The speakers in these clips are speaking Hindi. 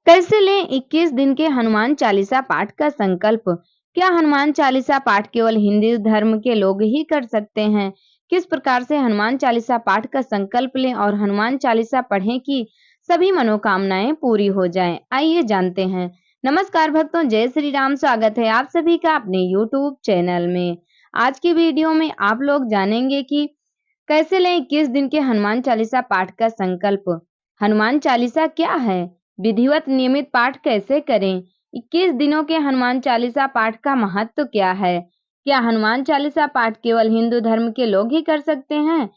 कैसे लें 21 दिन के हनुमान चालीसा पाठ का संकल्प? क्या हनुमान चालीसा पाठ केवल हिंदू धर्म के लोग ही कर सकते हैं? किस प्रकार से हनुमान चालीसा पाठ का संकल्प लें और हनुमान चालीसा पढ़ें कि सभी मनोकामनाएं पूरी हो जाएं? आइए जानते हैं। नमस्कार भक्तों, जय श्री राम। स्वागत है आप सभी का अपने यूट्यूब चैनल में। आज की वीडियो में आप लोग जानेंगे कि कैसे लें 21 दिन के हनुमान चालीसा पाठ का संकल्प। हनुमान चालीसा क्या है? विधिवत नियमित पाठ कैसे करें? 21 दिनों के हनुमान चालीसा पाठ का महत्व क्या है? क्या हनुमान चालीसा पाठ केवल हिंदू धर्म के लोग ही कर सकते हैं?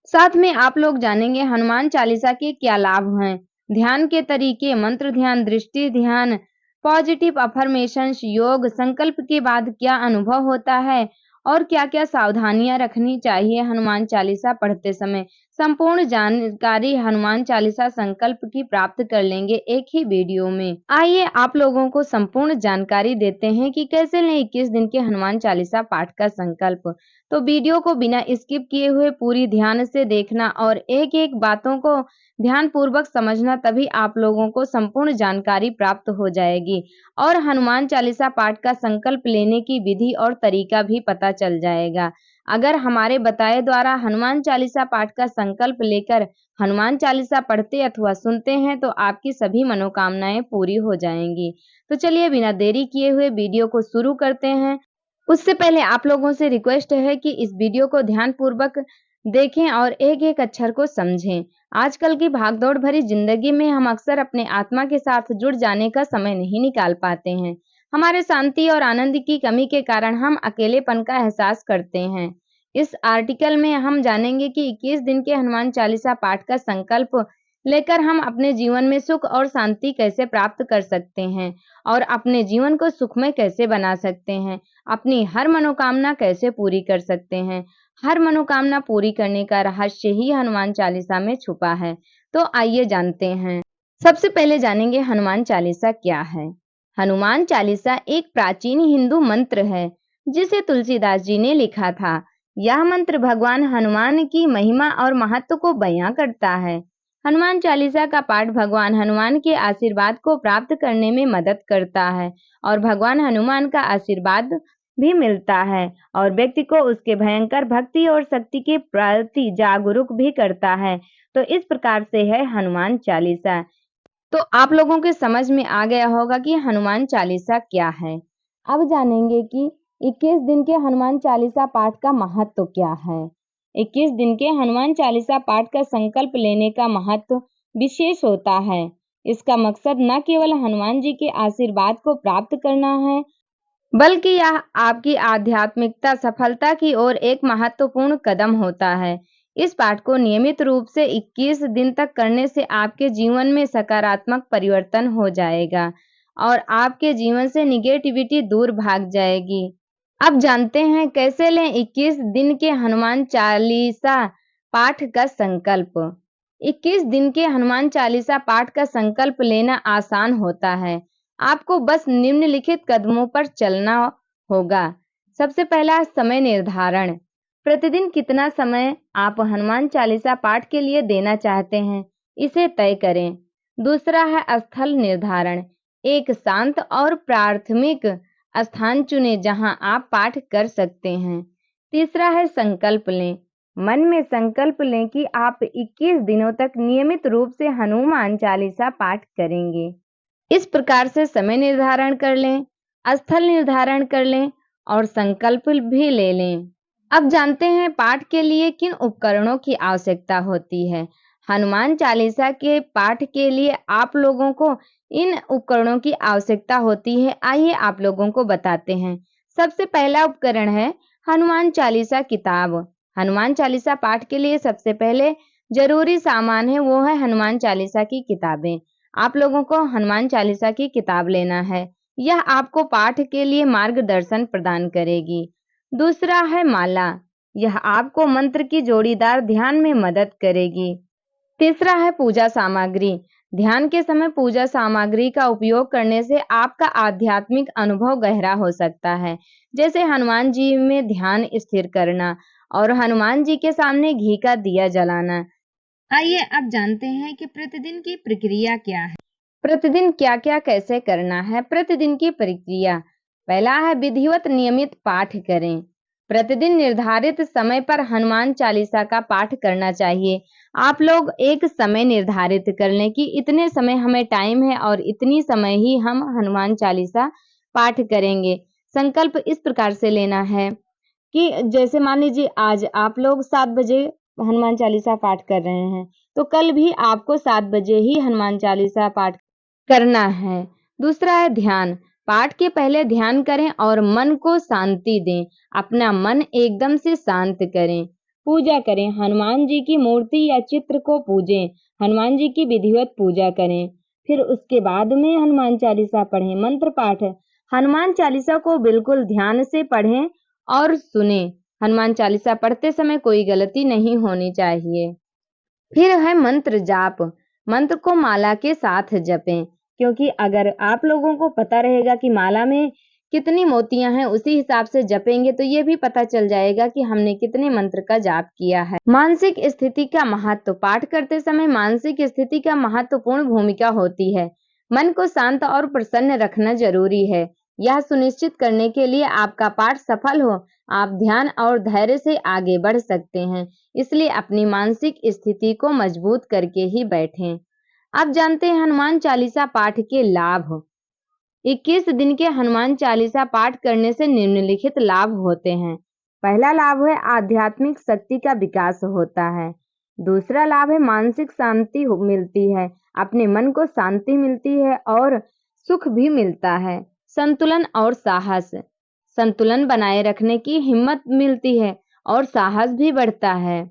साथ में आप लोग जानेंगे हनुमान चालीसा के क्या लाभ हैं, ध्यान के तरीके, मंत्र ध्यान, दृष्टि ध्यान, पॉजिटिव अफर्मेशंस, योग, संकल्प के बाद क्या अनुभव होता है और क्या-क्या सावधानियां रखनी चाहिए हनुमान चालीसा पढ़ते समय। संपूर्ण जानकारी हनुमान चालीसा संकल्प की प्राप्त कर लेंगे एक ही वीडियो में। आइए आप लोगों को संपूर्ण जानकारी देते हैं कि कैसे लें 21 दिन के हनुमान चालीसा पाठ का संकल्प। तो वीडियो को बिना स्किप किए हुए पूरी ध्यान से देखना और एक-एक बातों को ध्यानपूर्वक समझना, तभी आप लोगों को संपूर्ण जानकारी प्राप्त हो जाएगी और हनुमान चालीसा पाठ का संकल्प लेने की विधि और तरीका भी पता चल जाएगा। अगर हमारे बताए द्वारा हनुमान चालीसा पाठ का संकल्प लेकर हनुमान चालीसा पढ़ते अथवा सुनते हैं तो आपकी सभी मनोकामनाएं पूरी हो जाएंगी। तो चलिए बिना देरी किए हुए वीडियो को शुरू करते हैं। उससे पहले आप लोगों से रिक्वेस्ट है कि इस वीडियो को ध्यानपूर्वक देखें और एक-एक अक्षर को समझें। आजकल की भागदौड़ भरी जिंदगी में हम अक्सर अपने आत्मा के साथ जुड़ जाने का समय नहीं निकाल पाते हैं। हमारे शांति और आनंद की कमी के कारण हम अकेलेपन का एहसास करते हैं। इस आर्टिकल में हम जानेंगे कि 21 दिन के हनुमान चालीसा पाठ का संकल्प लेकर हम अपने जीवन में सुख और शांति कैसे प्राप्त कर सकते हैं और अपने जीवन को सुखमय कैसे बना सकते हैं, अपनी हर मनोकामना कैसे पूरी कर सकते हैं। हर मनोकामना पूरी करने का रहस्य ही हनुमान चालीसा में छुपा है। तो आइए जानते हैं। सबसे पहले जानेंगे हनुमान चालीसा क्या है। हनुमान चालीसा एक प्राचीन हिंदू मंत्र है जिसे तुलसीदास जी ने लिखा था। यह मंत्र भगवान हनुमान की महिमा और महत्व को बयां करता है। हनुमान चालीसा का पाठ भगवान हनुमान के आशीर्वाद को प्राप्त करने में मदद करता है और भगवान हनुमान का आशीर्वाद भी मिलता है और व्यक्ति को उसके भयंकर भक्ति और शक्ति के प्रति जागरूक भी करता है। तो इस प्रकार से है हनुमान चालीसा। तो आप लोगों के समझ में आ गया होगा कि हनुमान चालीसा क्या है। अब जानेंगे कि 21 दिन के हनुमान चालीसा पाठ का महत्व क्या है। 21 दिन के हनुमान चालीसा पाठ का संकल्प लेने का महत्व विशेष होता है। इसका मकसद न केवल हनुमान जी के आशीर्वाद को प्राप्त करना है, बल्कि यह आपकी आध्यात्मिकता सफलता की ओर एक महत्वपूर्ण कदम होता है। इस पाठ को नियमित रूप से 21 दिन तक करने से आपके जीवन में सकारात्मक परिवर्तन हो जाएगा और आपके जीवन से निगेटिविटी दूर भाग जाएगी। अब जानते हैं कैसे लें 21 दिन के हनुमान चालीसा पाठ का संकल्प। 21 दिन के हनुमान चालीसा पाठ का संकल्प लेना आसान होता है। आपको बस निम्नलिखित कदमों पर चलना होगा। सबसे पहला, समय निर्धारण। प्रतिदिन कितना समय आप हनुमान चालीसा पाठ के लिए देना चाहते हैं, इसे तय करें। दूसरा है स्थल निर्धारण। एक शांत और प्राथमिक स्थान चुनें जहां आप पाठ कर सकते हैं। तीसरा है संकल्प लें। मन में संकल्प लें कि आप 21 दिनों तक नियमित रूप से हनुमान चालीसा पाठ करेंगे। इस प्रकार से समय निर्धारण कर लें, स्थल निर्धारण कर लें और संकल्प भी ले लें। अब जानते हैं पाठ के लिए किन उपकरणों की आवश्यकता होती है। हनुमान चालीसा के पाठ के लिए आप लोगों को इन उपकरणों की आवश्यकता होती है। आइए आप लोगों को बताते हैं। सबसे पहला उपकरण है हनुमान चालीसा किताब। हनुमान चालीसा पाठ के लिए सबसे पहले जरूरी सामान है वो है हनुमान चालीसा की किताबें। आप लोगों को हनुमान चालीसा की किताब लेना है। यह आपको पाठ के लिए मार्गदर्शन प्रदान करेगी। दूसरा है माला। यह आपको मंत्र की जोड़ीदार ध्यान में मदद करेगी। तीसरा है पूजा सामग्री। ध्यान के समय पूजा सामग्री का उपयोग करने से आपका आध्यात्मिक अनुभव गहरा हो सकता है, जैसे हनुमान जी में ध्यान स्थिर करना और हनुमान जी के सामने घी का दिया जलाना। आइए अब जानते हैं कि प्रतिदिन की प्रक्रिया क्या है। प्रतिदिन क्या-क्या कैसे करना है? प्रतिदिन की प्रक्रिया। पहला है विधिवत नियमित पाठ करें। प्रतिदिन निर्धारित समय पर हनुमान चालीसा का पाठ करना चाहिए। आप लोग एक समय निर्धारित कर लें कि इतने समय हमें टाइम है और इतनी समय ही हम हनुमान चालीसा पाठ करेंगे। संकल्प इस प्रकार से लेना है कि जैसे मान लीजिए आज आप लोग 7 बजे हनुमान चालीसा पाठ कर रहे हैं, तो कल भी आपको 7 बजे ही हनुमान चालीसा पाठ करना है। दूसरा है ध्यान। पाठ के पहले ध्यान करें और मन को शांति दें। अपना मन एकदम से शांत करें। पूजा करें। हनुमान जी की मूर्ति या चित्र को पूजें। हनुमान जी की विधिवत पूजा करें। फिर उसके बाद में हनुमान चालीसा पढ़ें। मंत्र पाठ। हनुमान चालीसा को बिल्कुल ध्यान से पढ़ें और सुनें। हनुमान चालीसा पढ़ते समय कोई गलती नहीं होनी चाहिए। फिर है मंत्र जाप। मंत्र को माला के साथ जपें, क्योंकि अगर आप लोगों को पता रहेगा कि माला में कितनी मोतियां हैं, उसी हिसाब से जपेंगे तो ये भी पता चल जाएगा कि हमने कितने मंत्र का जाप किया है। मानसिक स्थिति का महत्व। पाठ करते समय मानसिक स्थिति का महत्वपूर्ण भूमिका होती है। मन को शांत और प्रसन्न रखना जरूरी है। यह सुनिश्चित करने के लिए आपका पाठ सफल हो, आप ध्यान और धैर्य से आगे बढ़ सकते हैं। इसलिए अपनी मानसिक स्थिति को मजबूत करके ही बैठें। अब जानते हैं हनुमान चालीसा पाठ के लाभ। 21 दिन के हनुमान चालीसा पाठ करने से निम्नलिखित लाभ होते हैं। पहला लाभ है आध्यात्मिक शक्ति का विकास होता है। दूसरा लाभ है मानसिक शांति मिलती है। अपने मन को शांति मिलती है और सुख भी मिलता है। संतुलन और साहस। संतुलन बनाए रखने की हिम्मत मिलती है और साहस भी बढ़ता है।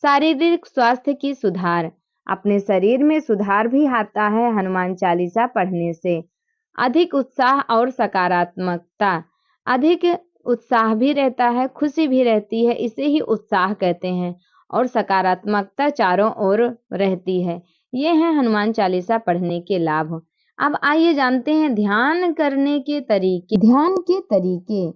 शारीरिक स्वास्थ्य की सुधार। अपने शरीर में सुधार भी आता है हनुमान चालीसा पढ़ने से। अधिक उत्साह और सकारात्मकता। अधिक उत्साह भी रहता है, खुशी भी रहती है, इसे ही उत्साह कहते हैं। और सकारात्मकता चारों ओर रहती है। ये हैं हनुमान चालीसा पढ़ने के लाभ। अब आइए जानते हैं ध्यान करने के तरीके। ध्यान के तरीके।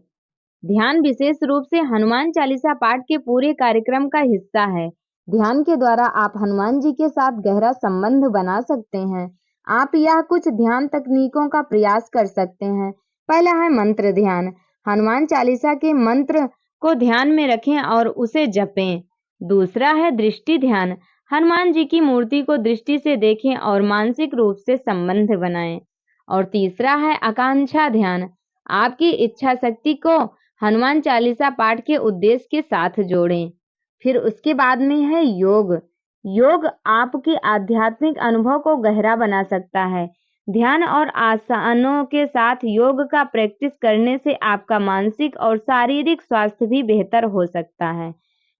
ध्यान विशेष रूप से हनुमान चालीसा पाठ के पूरे कार्यक्रम का हिस्सा है। ध्यान के द्वारा आप हनुमान जी के साथ गहरा संबंध बना सकते हैं। आप यह कुछ ध्यान तकनीकों का प्रयास कर सकते हैं। पहला है मंत्र ध्यान। हनुमान चालीसा के मंत्र को ध्यान में रखें और उसे जपें। दूसरा है दृष्टि ध्यान। हनुमान जी की मूर्ति को दृष्टि से देखें और मानसिक रूप से संबंध बनाएं। और तीसरा है आकांक्षा ध्यान। आपकी इच्छा शक्ति को हनुमान चालीसा पाठ के उद्देश्य के साथ जोड़ें। फिर उसके बाद में है योग। योग आपके आध्यात्मिक अनुभव को गहरा बना सकता है। ध्यान और आसनों के साथ योग का प्रैक्टिस करने से आपका मानसिक और शारीरिक स्वास्थ्य भी बेहतर हो सकता है।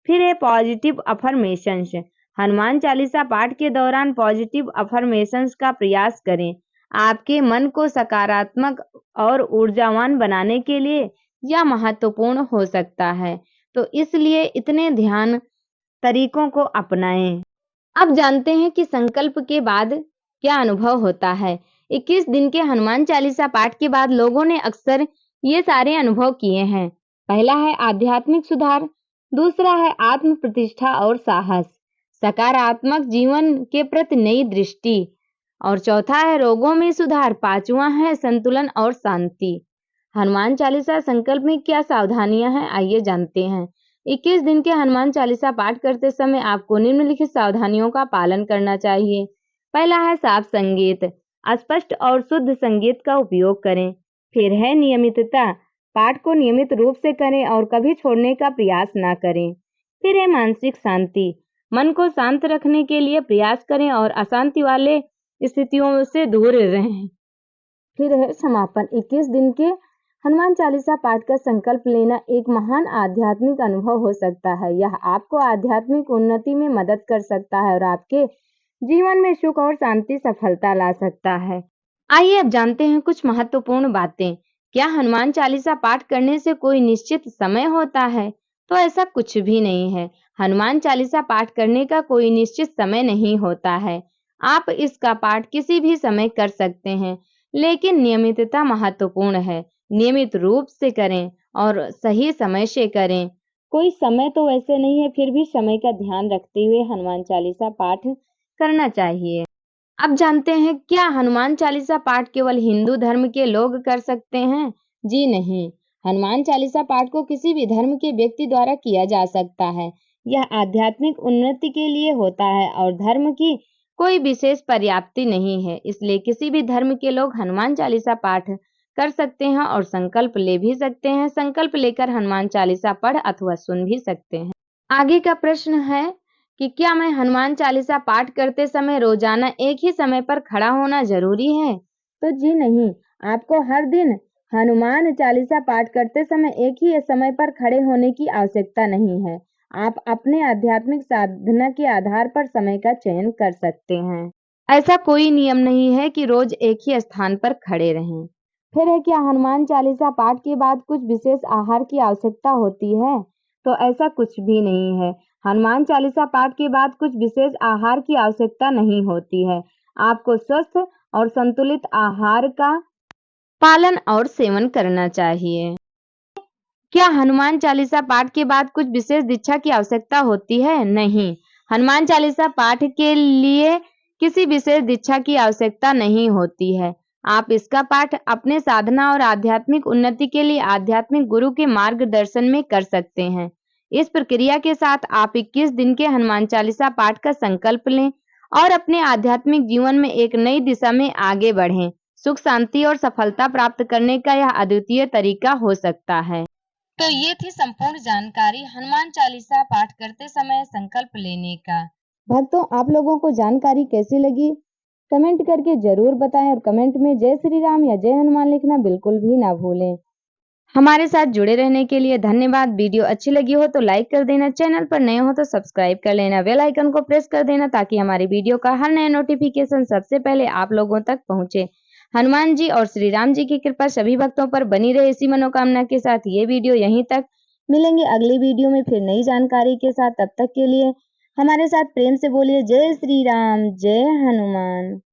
फिर है पॉजिटिव अफर्मेशंस। हनुमान चालीसा पाठ के दौरान पॉजिटिव अफर्मेशंस का प्रयास करें। आपके मन को सकारात्मक और ऊर्जावान बनाने के लिए यह महत्वपूर्ण हो सकता है। तो इसलिए इतने ध्यान तरीकों को अपनाएं। अब जानते हैं कि संकल्प के बाद क्या अनुभव होता है। 21 दिन के हनुमान चालीसा पाठ के बाद लोगों ने अक्सर ये सारे अनुभव किए हैं। पहला है आध्यात्मिक सुधार। दूसरा है आत्म प्रतिष्ठा और साहस। सकारात्मक जीवन के प्रति नई दृष्टि। और चौथा है रोगों में सुधार। पांचवा है संतुलन और शांति। हनुमान चालीसा संकल्प में क्या सावधानियां हैं, आइए जानते हैं। 21 दिन के हनुमान चालीसा पाठ करते समय आपको निम्नलिखित सावधानियों का पालन करना चाहिए। पहला है साफ संगीत। स्पष्ट और शुद्ध संगीत का उपयोग करें। फिर है नियमितता। पाठ को नियमित रूप से करें और कभी छोड़ने का प्रयास ना करें। फिर है मानसिक शांति। मन को शांत रखने के लिए प्रयास करें और अशांति वाले स्थितियों से दूर रहें। फिर है समापन। 21 दिन के हनुमान चालीसा पाठ का संकल्प लेना एक महान आध्यात्मिक अनुभव हो सकता है। यह आपको आध्यात्मिक उन्नति में मदद कर सकता है और आपके जीवन में सुख और शांति सफलता ला सकता है। आइए अब जानते हैं कुछ महत्वपूर्ण बातें। क्या हनुमान चालीसा पाठ करने से कोई निश्चित समय होता है? तो ऐसा कुछ भी नहीं है। हनुमान चालीसा पाठ करने का कोई निश्चित समय नहीं होता है। आप इसका पाठ किसी भी समय कर सकते हैं, लेकिन नियमितता महत्वपूर्ण है। नियमित रूप से करें और सही समय से करें। कोई समय तो वैसे नहीं है, फिर भी समय का ध्यान रखते हुए हनुमान चालीसा पाठ करना चाहिए। अब जानते हैं क्या हनुमान चालीसा पाठ केवल हिंदू धर्म के लोग कर सकते हैं? जी नहीं। हनुमान चालीसा पाठ को किसी भी धर्म के व्यक्ति द्वारा किया जा सकता है। यह आध्यात्मिक उन्नति के लिए होता है और धर्म की कोई विशेष पर्याप्ति नहीं है। इसलिए किसी भी धर्म के लोग हनुमान चालीसा पाठ कर सकते हैं और संकल्प ले भी सकते हैं। संकल्प लेकर हनुमान चालीसा पढ़ अथवा सुन भी सकते हैं। आगे का प्रश्न है कि क्या मैं हनुमान चालीसा पाठ करते समय रोजाना एक ही समय पर खड़ा होना जरूरी है? तो जी नहीं, आपको हर दिन हनुमान चालीसा पाठ करते समय एक ही समय पर खड़े होने की आवश्यकता नहीं है। आप अपने आध्यात्मिक साधना के आधार पर समय का चयन कर सकते हैं। ऐसा कोई नियम नहीं है कि रोज एक ही स्थान पर खड़े रहें। फिर है क्या हनुमान चालीसा पाठ के बाद कुछ विशेष आहार की आवश्यकता होती है? तो ऐसा कुछ भी नहीं है। हनुमान चालीसा पाठ के बाद कुछ विशेष आहार की आवश्यकता नहीं होती है। आपको स्वस्थ और संतुलित आहार का पालन और सेवन करना चाहिए। क्या हनुमान चालीसा पाठ के बाद कुछ विशेष दीक्षा की आवश्यकता होती है? नहीं। हनुमान चालीसा पाठ के लिए किसी विशेष दीक्षा की आवश्यकता नहीं होती है। आप इसका पाठ अपने साधना और आध्यात्मिक उन्नति के लिए आध्यात्मिक गुरु के मार्गदर्शन में कर सकते हैं। इस प्रक्रिया के साथ आप 21 दिन के हनुमान चालीसा पाठ का संकल्प लें और अपने आध्यात्मिक जीवन में एक नई दिशा में आगे बढ़ें। सुख, शांति और सफलता प्राप्त करने का यह अद्वितीय तरीका हो सकता है। तो ये थी संपूर्ण जानकारी हनुमान चालीसा पाठ करते समय संकल्प लेने का। भक्तों, आप लोगों को जानकारी कैसी लगी? कमेंट करके जरूर बताएं और कमेंट में जय श्री राम या जय हनुमान लिखना बिल्कुल भी ना भूलें। हमारे साथ जुड़े रहने के लिए धन्यवाद। वीडियो अच्छी लगी हो तो लाइक कर देना, चैनल पर नए हो तो सब्सक्राइब कर लेना, बेल आइकन को प्रेस कर देना ताकि हमारी वीडियो का हर नया नोटिफिकेशन सबसे पहले आप लोगों तक पहुंचे। हनुमान जी और श्री राम जी की कृपा सभी भक्तों पर बनी रहे, इसी मनोकामना के साथ ये वीडियो यहीं तक। मिलेंगे अगली वीडियो में फिर नई जानकारी के साथ। तब तक के लिए हमारे साथ प्रेम से बोलिए जय श्री राम, जय हनुमान।